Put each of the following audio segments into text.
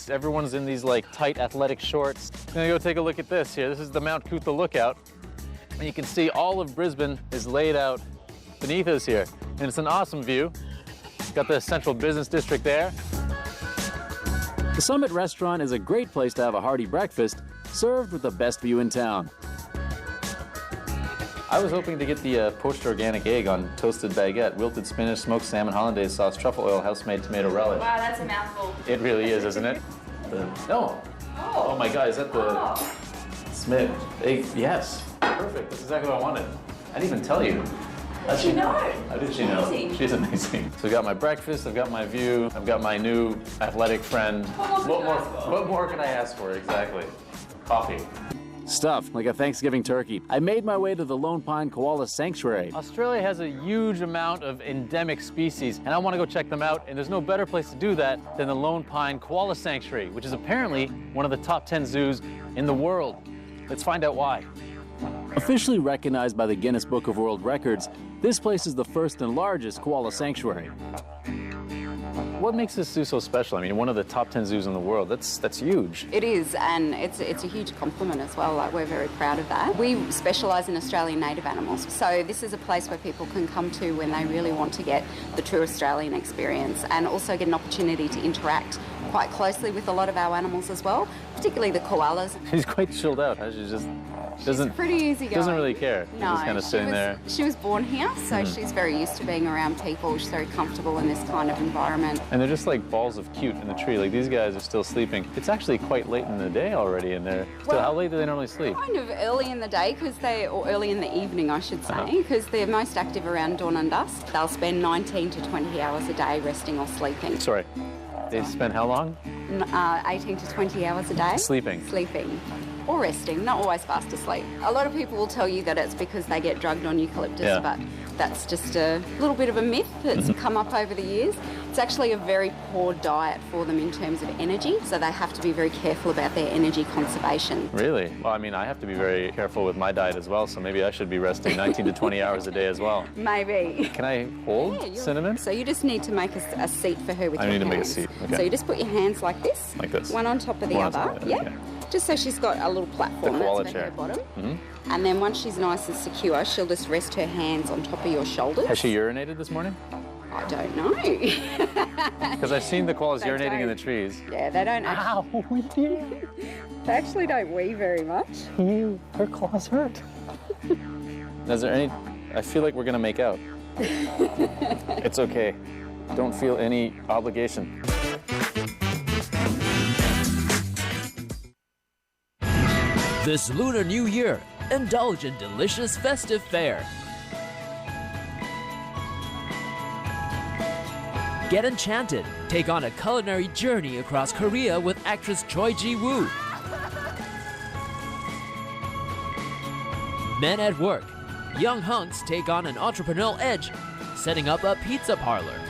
bikes. Everyone's in these like tight athletic shorts. I'm gonna go take a look at this here. This is the Mount Coot lookout. And you can see all of Brisbane is laid out beneath us here. And it's an awesome view. Got the central business district there. The Summit Restaurant is a great place to have a hearty breakfast, served with the best view in town. I was hoping to get the poached organic egg on toasted baguette, wilted spinach, smoked salmon, hollandaise sauce, truffle oil, house-made tomato relish. Wow, that's a mouthful. It really is, isn't it? No. Oh my God, is that the Smith egg? Yes. Perfect. That's exactly what I wanted. I didn't even tell you. How did she know? How did she know? Amazing. She's amazing. So I've got my breakfast, I've got my view, I've got my new athletic friend. What more can I ask for, exactly? Coffee. Stuffed like a Thanksgiving turkey. I made my way to the Lone Pine Koala Sanctuary. Australia has a huge amount of endemic species, and I want to go check them out, and there's no better place to do that than the Lone Pine Koala Sanctuary, which is apparently one of the top 10 zoos in the world. Let's find out why. Officially recognized by the Guinness Book of World Records, this place is the first and largest koala sanctuary. What makes this zoo so special? I mean, one of the top 10 zoos in the world. That's huge. It is, and it's a huge compliment as well. Like, we're very proud of that. We specialise in Australian native animals, so this is a place where people can come to when they really want to get the true Australian experience and also get an opportunity to interact quite closely with a lot of our animals as well, particularly the koalas. She's quite chilled out, huh? She just doesn't. She's pretty easygoing. Doesn't really care. She's No, just kind of sitting there. She was born here, so she's very used to being around people. She's very comfortable in this kind of environment. And they're just like balls of cute in the tree. Like, these guys are still sleeping. It's actually quite late in the day already, and they're still. Well, how late do they normally sleep? Kind of early in the day, or early in the evening, I should say, because they're most active around dawn and dusk. They'll spend 19 to 20 hours a day resting or sleeping. Sorry, they spend how long? 18 to 20 hours a day. Sleeping. Sleeping. Or resting, not always fast asleep. A lot of people will tell you that it's because they get drugged on eucalyptus, but that's just a little bit of a myth that's come up over the years. It's actually a very poor diet for them in terms of energy, so they have to be very careful about their energy conservation. Really? Well, I mean, I have to be very careful with my diet as well, so maybe I should be resting 19 to 20 hours a day as well. Maybe. Can I hold Cinnamon? So you just need to make a seat for her with your hands. I need to make a seat, okay. So you just put your hands like this. Like this? One on top of the other. Yep. Okay. Just so she's got a little platform that's at her bottom. And then once she's nice and secure, she'll just rest her hands on top of your shoulders. Has she urinated this morning? I don't know. Because I've seen the koalas urinating in the trees. Yeah, they don't actually... Ow! They actually don't wee very much. Her claws hurt. Is there any... I feel like we're going to make out. It's okay. Don't feel any obligation. This Lunar New Year, indulge in delicious festive fare. Get enchanted. Take on a culinary journey across Korea with actress Choi Ji-woo. Men at work. Young hunks take on an entrepreneurial edge, setting up a pizza parlor.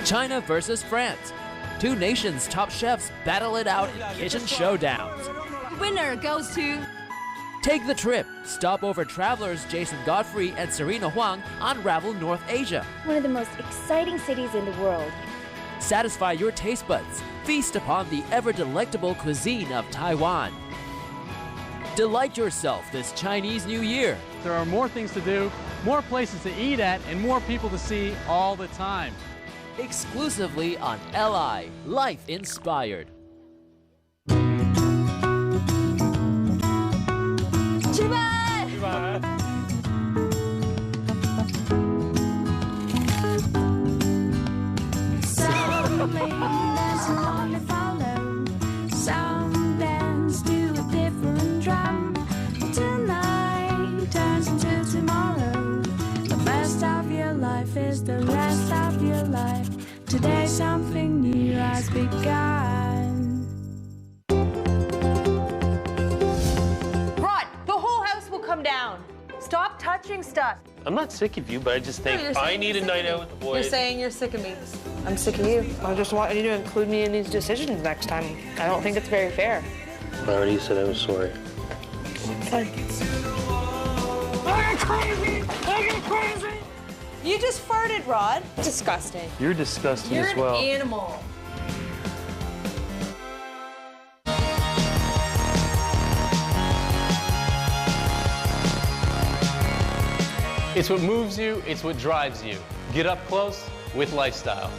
China versus France. Two nations' top chefs battle it out in kitchen showdowns. Winner goes to... Take the trip. Stop over travelers Jason Godfrey and Serena Huang unravel North Asia. One of the most exciting cities in the world. Satisfy your taste buds. Feast upon the ever-delectable cuisine of Taiwan. Delight yourself this Chinese New Year. There are more things to do, more places to eat at, and more people to see all the time. Exclusively on LI, Life Inspired. Today something new has begun. Rod, the whole house will come down. Stop touching stuff. I'm not sick of you, but I just think I need a night out with the boys. You're saying you're sick of me. I'm sick of you. I just want you to include me in these decisions next time. I don't think it's very fair. I already said I was sorry. Fine. I get crazy! I get crazy! You just farted, Rod. Disgusting. You're disgusting You're as well. You're an animal. It's what moves you, it's what drives you. Get up close with lifestyle.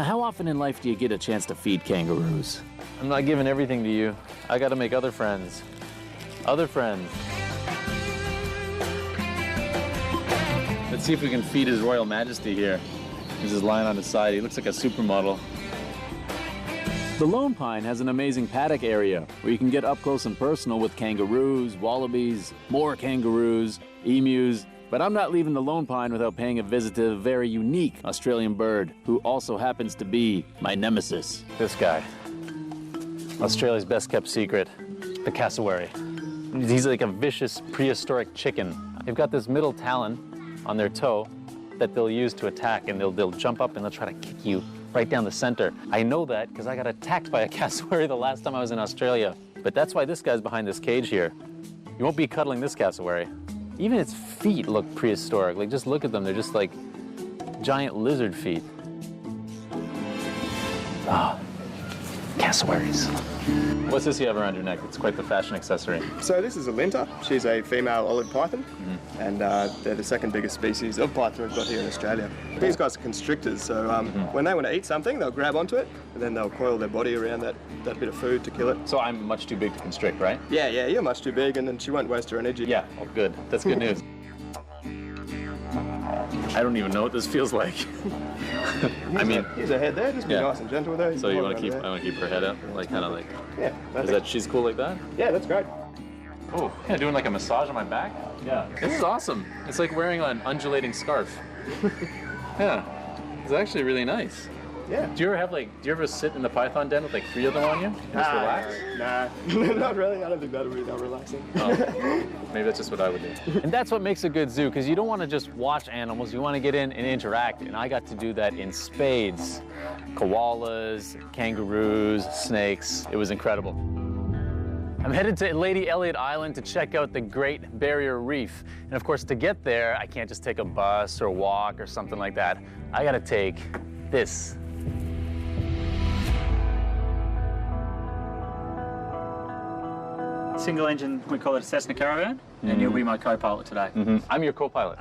How often in life do you get a chance to feed kangaroos? I'm not giving everything to you. I gotta make other friends. Other friends. Let's see if we can feed His Royal Majesty here. He's just lying on his side. He looks like a supermodel. The Lone Pine has an amazing paddock area where you can get up close and personal with kangaroos, wallabies, more kangaroos, emus. But I'm not leaving the Lone Pine without paying a visit to a very unique Australian bird who also happens to be my nemesis. This guy. Australia's best kept secret, the cassowary. He's like a vicious prehistoric chicken. They've got this middle talon on their toe that they'll use to attack, and they'll jump up and they'll try to kick you right down the center. I know that because I got attacked by a cassowary the last time I was in Australia. But that's why this guy's behind this cage here. You won't be cuddling this cassowary. Even its feet look prehistoric. Like, just look at them. They're just like giant lizard feet. Ah, cassowaries. What's this you have around your neck? It's quite the fashion accessory. So this is a linter. She's a female olive python, and they're the second biggest species of python we've got here in Australia. These guys are constrictors, so when they want to eat something, they'll grab onto it, and then they'll coil their body around that bit of food to kill it. So I'm much too big to constrict, right? Yeah, you're much too big, and then she won't waste her energy. Yeah, oh, good. That's good news. I don't even know what this feels like. I mean, here's her head there. Just be nice and gentle with her. So you want to keep? I want to keep her head up, like kind of like. Yeah. Is that she's cool like that? Yeah, that's great. Oh, yeah, doing like a massage on my back. Yeah. This is awesome. It's like wearing an undulating scarf. Yeah, it's actually really nice. Yeah. Do you ever sit in the python den with like 3 of them on you? Just relax? Nah, not really. I don't think that'll be that relaxing. Oh, maybe that's just what I would do. And that's what makes a good zoo, because you don't want to just watch animals. You want to get in and interact, and I got to do that in spades. Koalas, kangaroos, snakes. It was incredible. I'm headed to Lady Elliot Island to check out the Great Barrier Reef. And of course, to get there, I can't just take a bus or walk or something like that. I gotta take this. Single engine, we call it a Cessna Caravan, and you'll be my co-pilot today. I'm your co-pilot.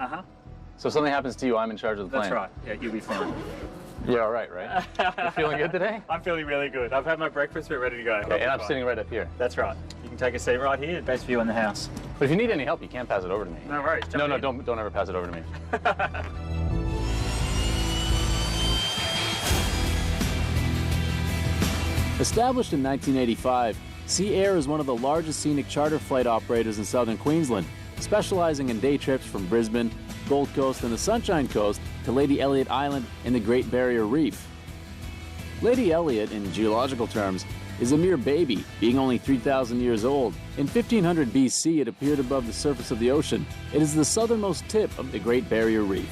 So if something happens to you, I'm in charge of the plane. That's right. Yeah, you'll be fine. You're all right? You feeling good today? I'm feeling really good. I've had my breakfast, we're ready to go. Okay, and I'm sitting right up here. That's right. You can take a seat right here, best view in the house. But if you need any help, you can't pass it over to me. No worries. No, don't ever pass it over to me. Established in 1985, Sea Air is one of the largest scenic charter flight operators in southern Queensland, specializing in day trips from Brisbane, Gold Coast, and the Sunshine Coast to Lady Elliot Island and the Great Barrier Reef. Lady Elliot, in geological terms, is a mere baby, being only 3,000 years old. In 1500 BC, it appeared above the surface of the ocean. It is the southernmost tip of the Great Barrier Reef.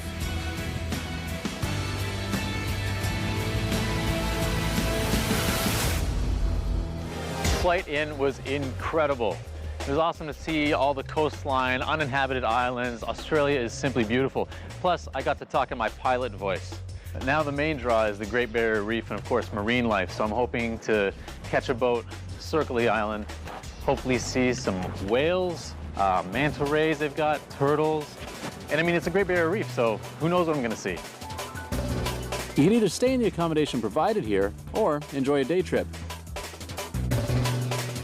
Flight in was incredible. It was awesome to see all the coastline, uninhabited islands. Australia is simply beautiful. Plus, I got to talk in my pilot voice. Now the main draw is the Great Barrier Reef and, of course, marine life. So I'm hoping to catch a boat, circle the island, hopefully see some whales, manta rays they've got, turtles. And I mean, it's a Great Barrier Reef, so who knows what I'm going to see. You can either stay in the accommodation provided here or enjoy a day trip.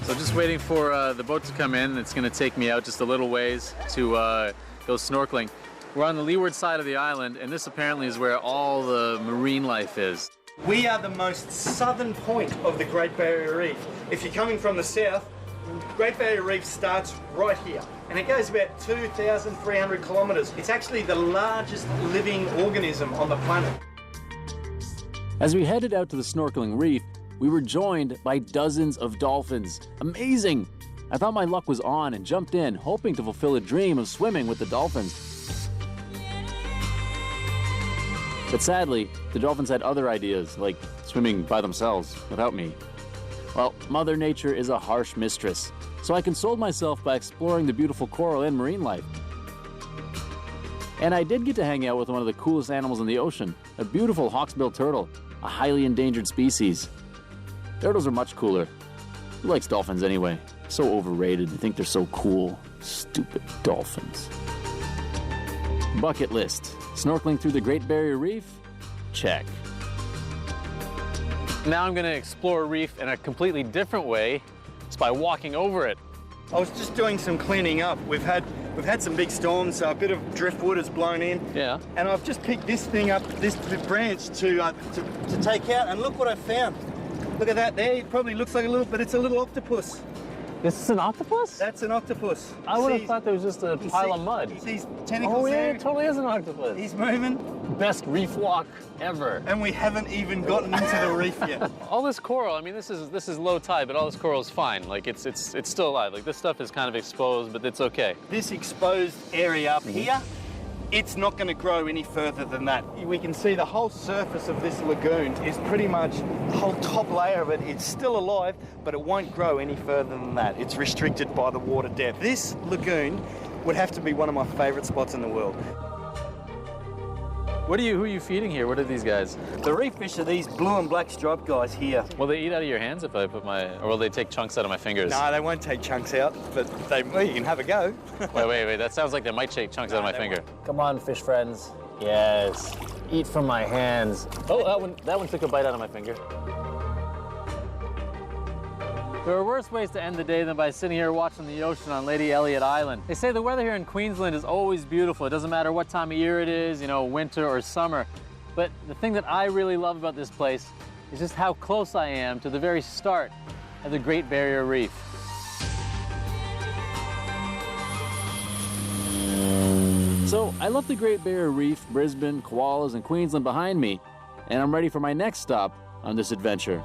So just waiting for the boat to come in. It's going to take me out just a little ways to go snorkeling. We're on the leeward side of the island, and this apparently is where all the marine life is. We are the most southern point of the Great Barrier Reef. If you're coming from the south, Great Barrier Reef starts right here, and it goes about 2,300 kilometres. It's actually the largest living organism on the planet. As we headed out to the snorkeling reef, we were joined by dozens of dolphins. Amazing! I thought my luck was on and jumped in, hoping to fulfill a dream of swimming with the dolphins. But sadly, the dolphins had other ideas, like swimming by themselves without me. Well, Mother Nature is a harsh mistress, so I consoled myself by exploring the beautiful coral and marine life. And I did get to hang out with one of the coolest animals in the ocean, a beautiful hawksbill turtle, a highly endangered species. Turtles are much cooler. Who likes dolphins anyway? So overrated. They think they're so cool. Stupid dolphins. Bucket list. Snorkeling through the Great Barrier Reef? Check. Now I'm going to explore a reef in a completely different way. It's by walking over it. I was just doing some cleaning up. We've had some big storms, so a bit of driftwood has blown in. Yeah. And I've just picked this thing up, this branch to take out, and look what I found. Look at that there. It probably looks like a little, but it's a little octopus. This is an octopus? That's an octopus. I would have thought there was just a pile of mud. You see his tentacles yeah, there? it totally is an octopus. He's moving. Best reef walk ever. And we haven't even gotten into the reef yet. All this coral, I mean, this is low tide, but all this coral is fine. Like, it's still alive. Like, this stuff is kind of exposed, but it's okay. This exposed area up here, it's not going to grow any further than that. We can see the whole surface of this lagoon is pretty much, the whole top layer of it, it's still alive, but it won't grow any further than that. It's restricted by the water depth. This lagoon would have to be one of my favourite spots in the world. Who are you feeding here? What are these guys? The reef fish are these blue and black striped guys here. Will they eat out of your hands if I put or will they take chunks out of my fingers? No, they won't take chunks out, but well, you can have a go. wait, that sounds like they might take chunks out of my finger. Come on, fish friends. Yes, eat from my hands. Oh, that one took a bite out of my finger. There are worse ways to end the day than by sitting here watching the ocean on Lady Elliot Island. They say the weather here in Queensland is always beautiful. It doesn't matter what time of year it is, you know, winter or summer. But the thing that I really love about this place is just how close I am to the very start of the Great Barrier Reef. So I left the Great Barrier Reef, Brisbane, koalas, and Queensland behind me, and I'm ready for my next stop on this adventure.